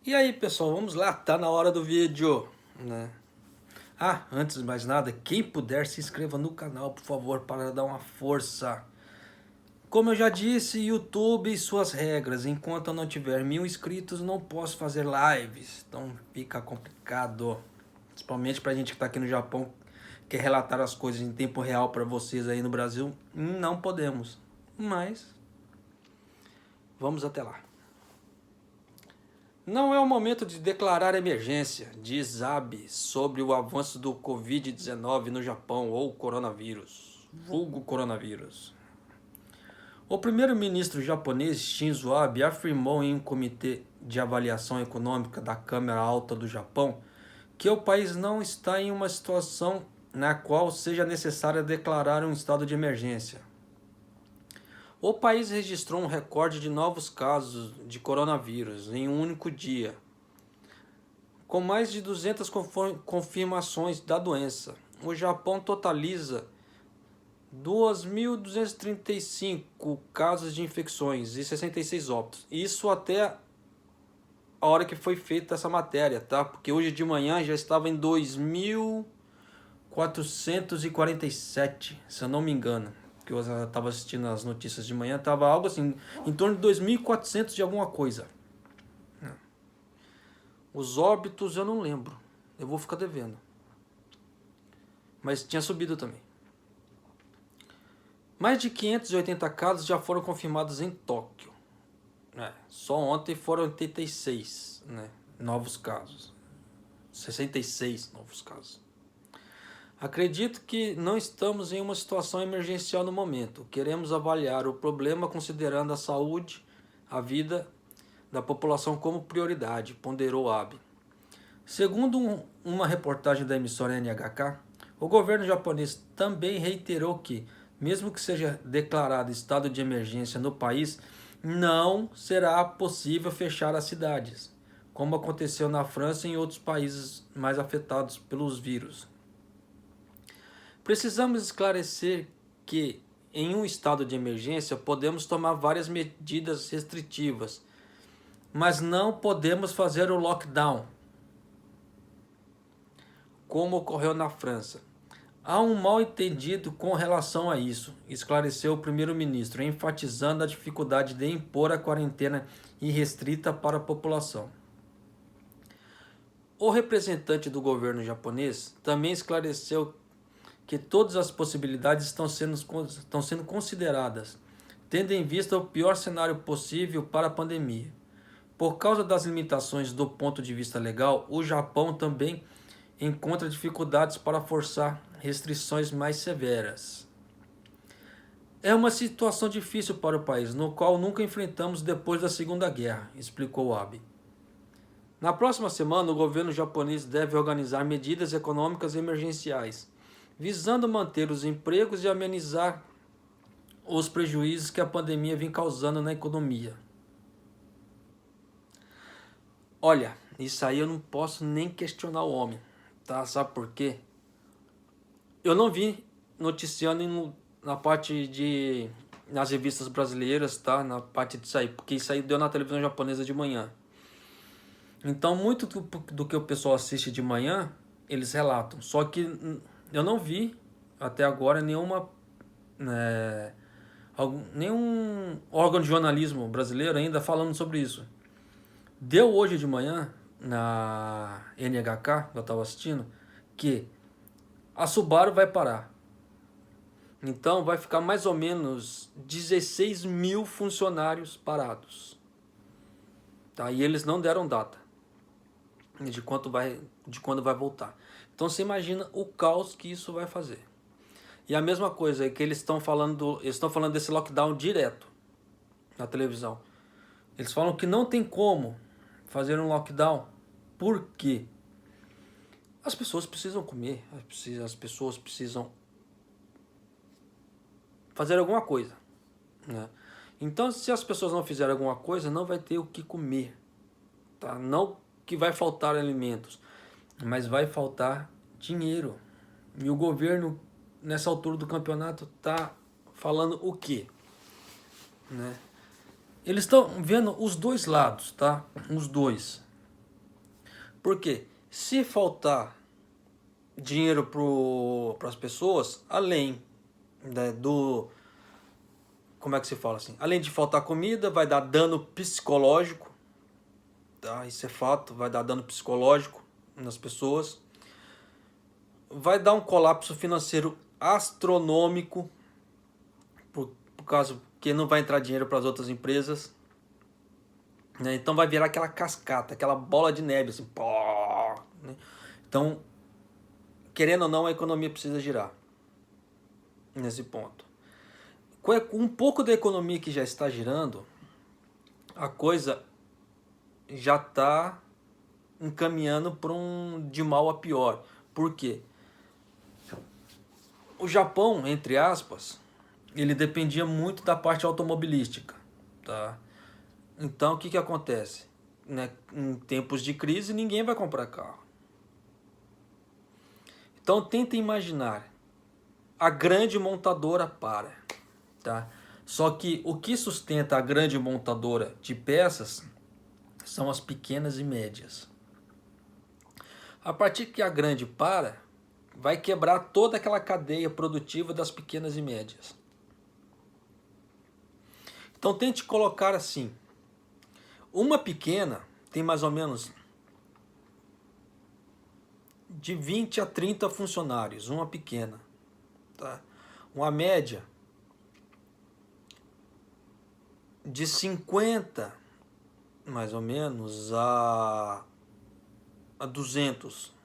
E aí, pessoal, vamos lá, tá na hora do vídeo, né? Antes de mais nada, quem puder se inscreva no canal, por favor, para dar uma força. Como eu já disse, YouTube e suas regras. Enquanto eu não tiver 1000 inscritos, não posso fazer lives. Então fica complicado. Principalmente pra gente que tá aqui no Japão, quer relatar as coisas em tempo real para vocês aí no Brasil. Não podemos. Mas vamos até lá. Não é o momento de declarar emergência, diz Abe sobre o avanço do Covid-19 no Japão, ou coronavírus, vulgo coronavírus. O primeiro-ministro japonês Shinzo Abe afirmou em um comitê de avaliação econômica da Câmara Alta do Japão que o país não está em uma situação na qual seja necessário declarar um estado de emergência. O país registrou um recorde de novos casos de coronavírus em um único dia, com mais de 200 confirmações da doença. O Japão totaliza 2.235 casos de infecções e 66 óbitos. Isso até a hora que foi feita essa matéria, tá? Porque hoje de manhã já estava em 2.447, se eu não me engano. Que eu estava assistindo as notícias de manhã, estava algo assim, em torno de 2.400 de alguma coisa. Os óbitos eu não lembro, eu vou ficar devendo. Mas tinha subido também. Mais de 580 casos já foram confirmados em Tóquio. Só ontem foram 86, novos casos. 66 novos casos. Acredito que não estamos em uma situação emergencial no momento. Queremos avaliar o problema considerando a saúde, a vida da população como prioridade, ponderou Abe. Segundo uma reportagem da emissora NHK, o governo japonês também reiterou que, mesmo que seja declarado estado de emergência no país, não será possível fechar as cidades, como aconteceu na França e em outros países mais afetados pelos vírus. Precisamos esclarecer que, em um estado de emergência, podemos tomar várias medidas restritivas, mas não podemos fazer o lockdown, como ocorreu na França. Há um mal-entendido com relação a isso, esclareceu o primeiro-ministro, enfatizando a dificuldade de impor a quarentena irrestrita para a população. O representante do governo japonês também esclareceu que todas as possibilidades estão sendo consideradas, tendo em vista o pior cenário possível para a pandemia. Por causa das limitações do ponto de vista legal, o Japão também encontra dificuldades para forçar restrições mais severas. É uma situação difícil para o país, no qual nunca enfrentamos depois da Segunda Guerra, explicou Abe. Na próxima semana, o governo japonês deve organizar medidas econômicas emergenciais, visando manter os empregos e amenizar os prejuízos que a pandemia vem causando na economia. Olha, isso aí eu não posso nem questionar o homem, tá? Sabe por quê? Eu não vi noticiando na parte de... nas revistas brasileiras, tá? Na parte disso aí, porque isso aí deu na televisão japonesa de manhã. Então, muito do que o pessoal assiste de manhã, eles relatam. Só que eu não vi até agora nenhum órgão de jornalismo brasileiro ainda falando sobre isso. Deu hoje de manhã, na NHK, que eu estava assistindo, que a Subaru vai parar. Então vai ficar mais ou menos 16 mil funcionários parados. Tá? E eles não deram data de quando vai voltar. Então você imagina o caos que isso vai fazer. E a mesma coisa é que eles estão falando desse lockdown direto na televisão. Eles falam que não tem como fazer um lockdown. Por quê? As pessoas precisam comer, as pessoas precisam fazer alguma coisa, né? Então, se as pessoas não fizerem alguma coisa, não vai ter o que comer, tá? Não que vai faltar alimentos, mas vai faltar dinheiro. E o governo, nessa altura do campeonato, tá falando o quê? Né? Eles estão vendo os dois lados, tá? Os dois. Por quê? Se faltar dinheiro para as pessoas, além, né, como é que se fala assim? Além de faltar comida, vai dar dano psicológico, tá? Isso é fato, vai dar dano psicológico nas pessoas. Vai dar um colapso financeiro astronômico, por causa que não vai entrar dinheiro para as outras empresas, né? Então vai virar aquela cascata, aquela bola de neve, assim, pó, né? Então, querendo ou não, a economia precisa girar nesse ponto. Com um pouco da economia que já está girando, a coisa já está encaminhando para de mal a pior. Por quê? O Japão, entre aspas, ele dependia muito da parte automobilística, tá? Então, o que acontece? Né? Em tempos de crise, ninguém vai comprar carro. Então, tenta imaginar, a grande montadora para, tá? Só que o que sustenta a grande montadora de peças são as pequenas e médias. A partir que a grande para, vai quebrar toda aquela cadeia produtiva das pequenas e médias. Então tente colocar assim, uma pequena tem mais ou menos de 20 a 30 funcionários, uma pequena, tá? Uma média de 50 mais ou menos a 200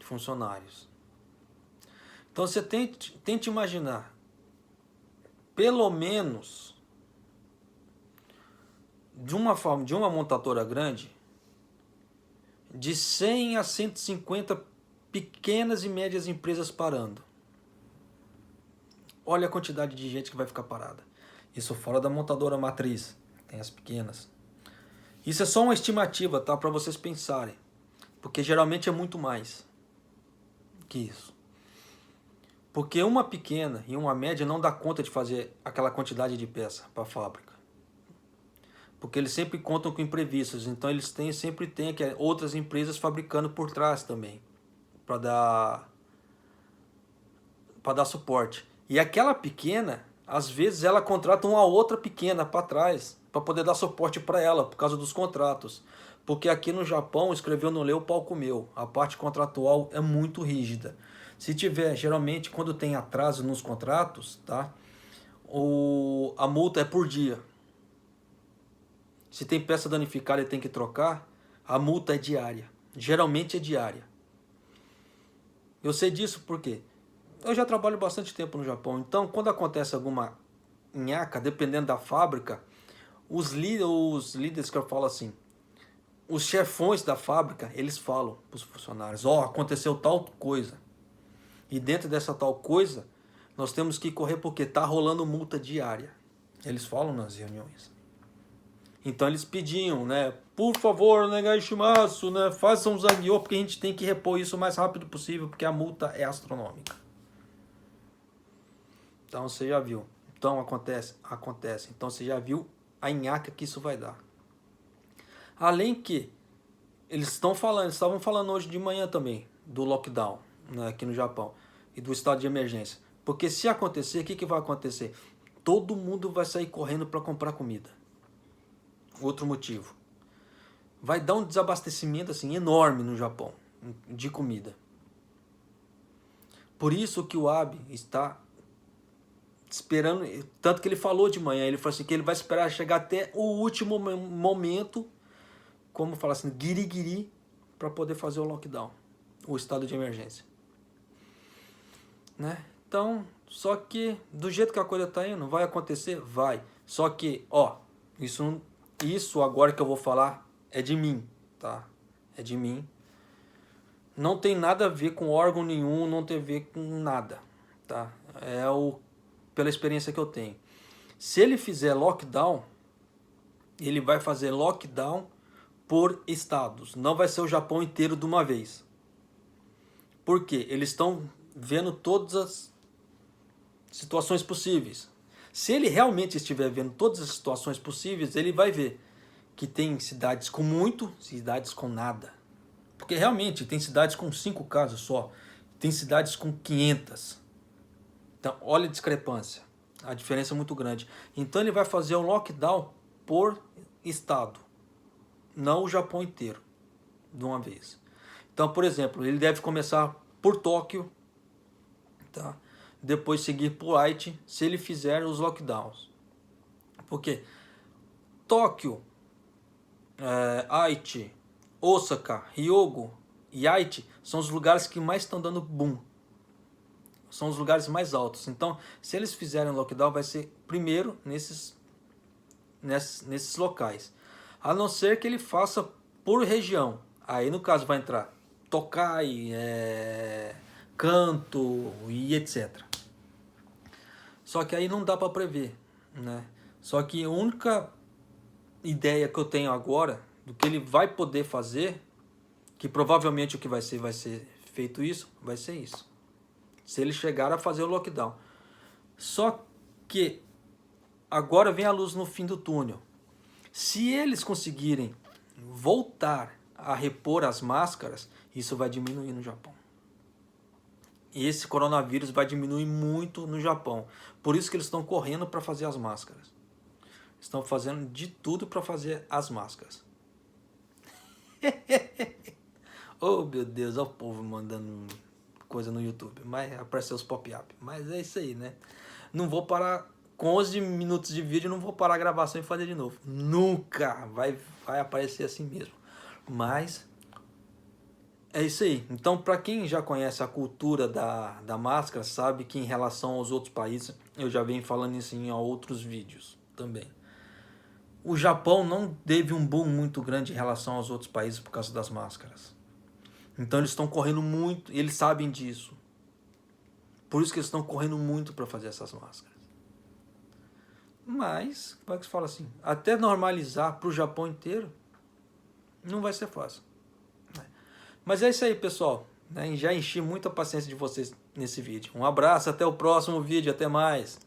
funcionários. Então você tente imaginar, pelo menos de uma montadora grande, de 100 a 150 pequenas e médias empresas parando. Olha a quantidade de gente que vai ficar parada. Isso fora da montadora matriz, tem as pequenas. Isso é só uma estimativa, tá? Para vocês pensarem. Porque geralmente é muito mais que isso. Porque uma pequena e uma média não dá conta de fazer aquela quantidade de peça para a fábrica. Porque eles sempre contam com imprevistos, então eles sempre têm outras empresas fabricando por trás também, para dar suporte. E aquela pequena, às vezes ela contrata uma outra pequena para trás, para poder dar suporte para ela, por causa dos contratos. Porque aqui no Japão, escreveu não leu, o pau comeu. A parte contratual é muito rígida. Se tiver, geralmente, quando tem atraso nos contratos, tá? A multa é por dia. Se tem peça danificada e tem que trocar, a multa é diária. Geralmente é diária. Eu sei disso porque eu já trabalho bastante tempo no Japão. Então, quando acontece alguma nhaca, dependendo da fábrica, os líderes que eu falo assim, os chefões da fábrica, eles falam para os funcionários, aconteceu tal coisa. E dentro dessa tal coisa, nós temos que correr porque está rolando multa diária. Eles falam nas reuniões. Então eles pediam, né? Por favor, negai shimasu, né? Façam um zagyo, porque a gente tem que repor isso o mais rápido possível, porque a multa é astronômica. Então você já viu. Então acontece. Então você já viu a nhaca que isso vai dar. Além que estavam falando hoje de manhã também do lockdown, né, aqui no Japão, e do estado de emergência. Porque se acontecer, o que vai acontecer? Todo mundo vai sair correndo para comprar comida. Outro motivo. Vai dar um desabastecimento assim, enorme no Japão de comida. Por isso que o Abe está esperando, tanto que ele falou de manhã, ele falou assim que ele vai esperar chegar até o último momento, como fala assim, guiri-guiri, para poder fazer o lockdown, o estado de emergência. Né? Então, só que do jeito que a coisa está indo, vai acontecer? Vai. Só que, isso agora que eu vou falar é de mim, tá? É de mim. Não tem nada a ver com órgão nenhum, não tem a ver com nada, tá? Pela experiência que eu tenho. Se ele fizer lockdown, ele vai fazer lockdown por estados. Não vai ser o Japão inteiro de uma vez. Por quê? Eles estão vendo todas as situações possíveis. Se ele realmente estiver vendo todas as situações possíveis, ele vai ver que tem cidades com muito, cidades com nada. porque realmente tem cidades com 5 casos só, tem cidades com 500. Então, olha a discrepância, a diferença é muito grande. Então ele vai fazer um lockdown por estado, não o Japão inteiro, de uma vez. Então, por exemplo, ele deve começar por Tóquio, tá? Depois seguir por Aichi, se ele fizer os lockdowns. Porque Tóquio, Aichi, Osaka, Hyogo e Aichi são os lugares que mais estão dando boom. São os lugares mais altos. Então, se eles fizerem lockdown, vai ser primeiro nesses locais. A não ser que ele faça por região. Aí, no caso, vai entrar Tokai, Kanto e etc. Só que aí não dá para prever, né? Só que a única ideia que eu tenho agora do que ele vai poder fazer, que provavelmente o que vai ser feito isso, vai ser isso. Se ele chegar a fazer o lockdown. Só que agora vem a luz no fim do túnel. Se eles conseguirem voltar a repor as máscaras, isso vai diminuir no Japão. Esse coronavírus vai diminuir muito no Japão. Por isso que eles estão correndo para fazer as máscaras. Estão fazendo de tudo para fazer as máscaras. Oh, meu Deus, olha o povo mandando coisa no YouTube. Mas apareceu os pop-up. Mas é isso aí, né? Não vou parar com 11 minutos de vídeo, não vou parar a gravação e fazer de novo. Nunca vai aparecer assim mesmo. Mas é isso aí. Então, para quem já conhece a cultura da máscara, sabe que em relação aos outros países, eu já venho falando isso em outros vídeos também. O Japão não teve um boom muito grande em relação aos outros países por causa das máscaras. Então eles estão correndo muito, eles sabem disso. Por isso que eles estão correndo muito para fazer essas máscaras. Mas, como é que se fala assim? Até normalizar para o Japão inteiro, não vai ser fácil. Mas é isso aí, pessoal. Já enchi muita paciência de vocês nesse vídeo. Um abraço, até o próximo vídeo, até mais.